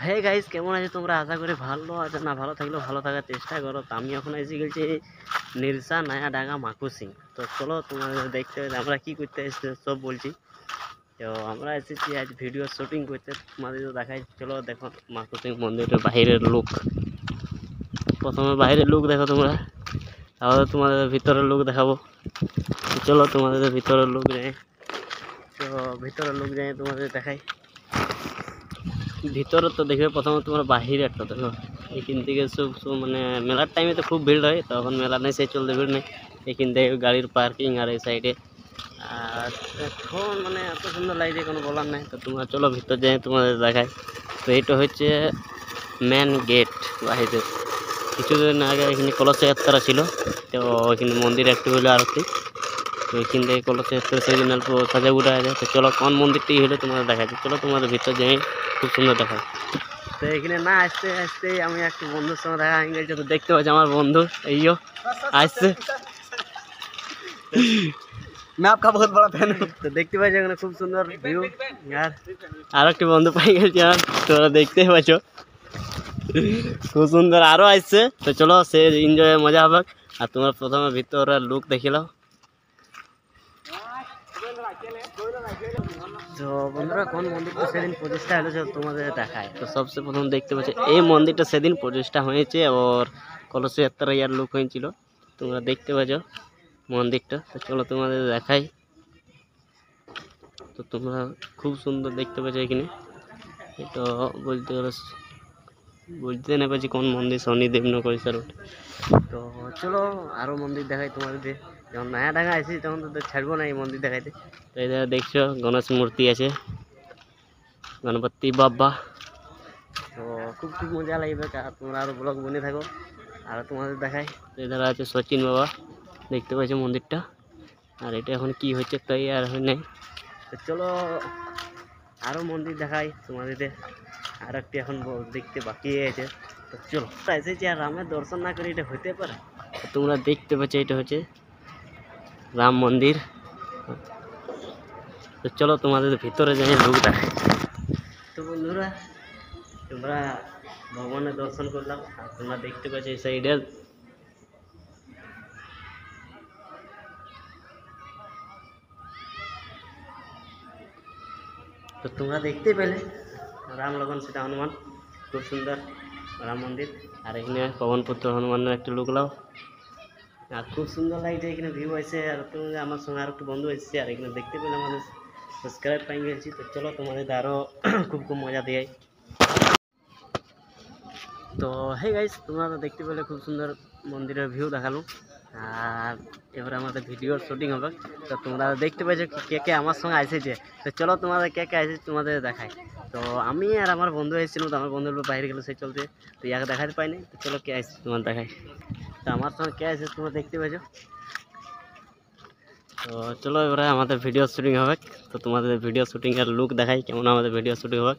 Hey guys, কেমন আছো তোমরা? আশা করি ভালো আছো। না ভালো থাকলেও ভালো থাকার চেষ্টা করো। তো আমি এখন এসে গেছি নিরসা নয়াডাঙ্গা মাকুসিং। তো চলো তোমাদের দেখতে হবে আমরা কি করতে এসেছি সব বলছি। তো আমরা এসেছি আজ ভিডিও শুটিং করতে, তোমাদের তো দেখাই। চলো দেখো মাকুসিং মন্দিরের বাইরের লুক। প্রথমে বাইরের লুক দেখো তোমরা, তাহলে তোমাদের ভিতরের লুক দেখাবো। চলো তোমাদের ভিতরের লুক যাই। তো ভিতরের লুক যাই তোমাদের দেখাই। ভিতরে তো দেখবে প্রথমে তোমার বাহিরে একটা দেখো, এখান থেকে সব মানে মেলার টাইমে তো খুব ভিড় হয়, তখন মেলা নেই, সেই চলতে ভিড় নেই। এখান থেকে গাড়ির পার্কিং আর এই সাইডে। আর এখন মানে এত সুন্দর লাগছে কোনো বলার নাই। তো তোমরা চলো ভিতর যাই তোমাদের দেখায়। তো এইটা হচ্ছে মেন গেট বাহিরের। কিছুদিন আগে এখানে কলস যাত্রা ছিল, তো ওইখানে মন্দির একটু হলো আরতি। তো এখান থেকে কলস যাত্রা সেই দিন অল্প সাজা গুটা আছে। তো চলো কোন মন্দিরটি হলে তোমাদের দেখাচ্ছে, চলো তোমাদের ভিতর যাই, খুব সুন্দর দেখায়। তো এখানে না আসতে আসতে আমি একটু বন্ধুর সঙ্গে দেখা হয়ে গেছে। তো দেখতে পাচ্ছি আমার বন্ধু এইও আসছে। मैं आपका बहुत बड़ा फैन हूँ। তো দেখতে পাচ্ছি এখানে খুব সুন্দর ভিউ। আর একটি বন্ধু পাই গেছি আর তোমরা দেখতেই পাচ্ছ, খুব সুন্দর আরও আসছে। তো চলো সে এনজয় মজা হবে। আর তোমার প্রথমে ভিতরের লুক দেখিলাম। তো বন্ধুরা কোন মন্দিরটা সেদিন প্রতিষ্ঠা হয়েছে তোমাদের দেখায়। তো সবচেয়ে প্রথম দেখতে পাচ্ছি এই মন্দিরটা সেদিন প্রতিষ্ঠা হয়েছে, ওর কলস যাত্রা ইয়ার লুক হয়েছিল। তোমরা দেখতে পাচ্ছ মন্দিরটা। তো চলো তোমাদের দেখাই। তো তোমরা খুব সুন্দর দেখতে পাচ্ছ এখানে। এটা বুঝতে না পারছি কোন মন্দির, শনিদেব নগরীশ্বর। তো চলো আরও মন্দির দেখাই তোমাদের। যখন নয়াডাঙ্গা আসি তখন তো ছাড়বো না এই মন্দির দেখাইতে। তো এই দেখছো গণেশ মূর্তি আছে, গণপতি বাবা। তো খুব খুব মজা লাগবে। আর তোমরা আরও ব্লগ বনে থাকো আর তোমাদের দেখাই। তো এধারে আছে সচিন বাবা, দেখতে পাচ্ছ মন্দিরটা। আর এটা এখন কি হচ্ছে তাই আর হয় নাই। তো চলো আরও মন্দির দেখাই তোমাদের। আর একটি এখন দেখতে বাকি আছে। তো চলো এসেছি আর রামের দর্শন না করে এটা হতে পারে। তোমরা দেখতে পাচ্ছ এটা হচ্ছে রাম মন্দির। তো চলো তোমাদের ভিতরে যাই ঢুক দেখাই। তো বন্ধুরা তোমরা ভগবানের দর্শন করলাম। আর তোমরা দেখতে পাচ্ছ এই সাইডে তো তোমরা দেখতে পেলে রাম লক্ষণ সীতা হনুমান, খুব সুন্দর রাম মন্দির। আর এখানে পবনপুত্র হনুমানের একটা লুক লাও। আর খুব সুন্দর লাগছে এখানে ভিউ আছে। আর তুমি আমার সঙ্গে আর একটু বন্ধু এসেছে, আর এখানে দেখতে পেলে আমাদের সাবস্ক্রাইব পাই গেছি। তো চলো তোমাদের আরও খুব খুব মজা দিয়ে। তো হে গাইস, তোমরা দেখতে পেলে খুব সুন্দর মন্দিরের ভিউ দেখালো। আর এবারে আমাদের ভিডিওর শুটিং হবে। তো তোমরা দেখতে পাচ্ছ কে কে আমার সঙ্গে এসেছে। তো চলো তোমাদের কে কে এসেছে তোমাদের দেখাই। তো আমি আর আমার বন্ধু এসেছিলাম, তো আমার বন্ধুর বাইরে গেলো সেই চলতে, তো ইয়াকে দেখাতে পাইনি। তো চলো কে আসছে তোমার দেখাই। তো আমার সঙ্গে কে আসছে তোমরা দেখতে পাচ্ছ। তো চলো এবারে আমাদের ভিডিও শুটিং হবে। তো তোমাদের ভিডিও শুটিংয়ের লুক দেখাই কেমন আমাদের ভিডিও শুটিং হবে।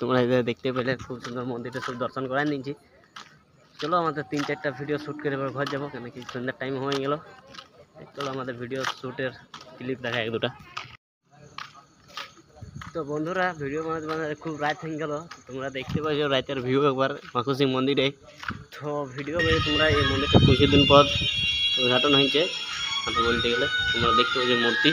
তোমরা দেখতে পেলে খুব সুন্দর মন্দিরটা সব দর্শন করাই নিয়েছি। চলো আমাদের 3-4টা ভিডিও শ্যুট করে এবার ঘর যাবো, কেন কি সন্ধ্যার টাইম হয়ে গেল। চলো আমাদের ভিডিও শ্যুটের ক্লিপ দেখা 1-2টা। তো বন্ধুরা ভিডিও বানাতে খুব রাত হয়ে গেল। তোমরা দেখতে পাচ্ছ রাতের ভিউ একবার মাকুসিং মন্দিরে। তো ভিডিও করে তোমরা এই মন্দিরটা কিছুদিন পর উদ্ঘাটন হয়েছে আমরা বলতে গেলে। তোমরা দেখতে পাচ্ছ মূর্তি।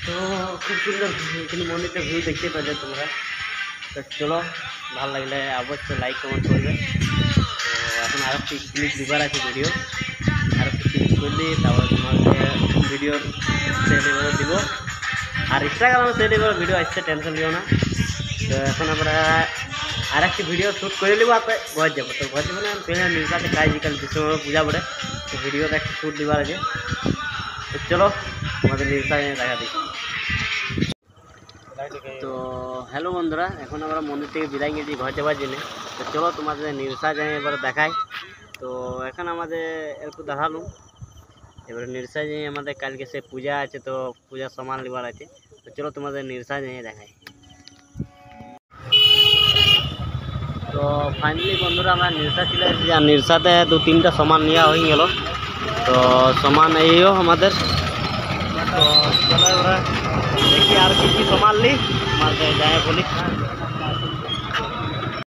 তো খুব সুন্দর এখানে মন্দিরটা ভিউ দেখতে পাচ্ছ তোমরা। তো চলো ভালো লাগলে অবশ্যই লাইক কমেন্ট করবে। তো এখন আর একটি ক্লিপ দিবার আছে ভিডিও, আর একটি ক্লিপ করলে তারপরে তোমাকে ভিডিওর সেট এভাবে দিব। আর ইনস্টাগ্রামে সেট এভাবে ভিডিও আসছে, টেনশন নিও না। তো এখন আমরা আর একটি ভিডিও শ্যুট করে নেবো, আপনার ঘর যাবো। তো ঘর যাবো না পেলে নির্বাচনে কাজ বিকাল বিশ্বকর্মা পূজা পড়ে। তো ভিডিওটা একটু শ্যুট দেওয়ার আছে। তো চলো আমাদের নির্বাচনে দেখা দিই। তো হ্যালো বন্ধুরা, এখন আমরা মন্দির থেকে বিদায় গেছি ঘর যাওয়ার জন্য। তো চলো তোমাদের নিরসা যাই এবার দেখাই। তো এখন আমাদের একটু দেখালো, এবারে নিরসা যাই আমাদের কালকে সে পূজা আছে, তো পূজার সামান নেবার আছে। তো চলো তোমাদের নিরসা যাই দেখাই। তো ফাইনালি বন্ধুরা আমরা নিরসা চলে এসেছি। আর নিরসাতে 2-3টা সামান নেওয়া হয়ে গেল। তো সামান এইও আমাদের তো চলো এবার দেখি আর কি কি সামান লি মাঝে যায় বলি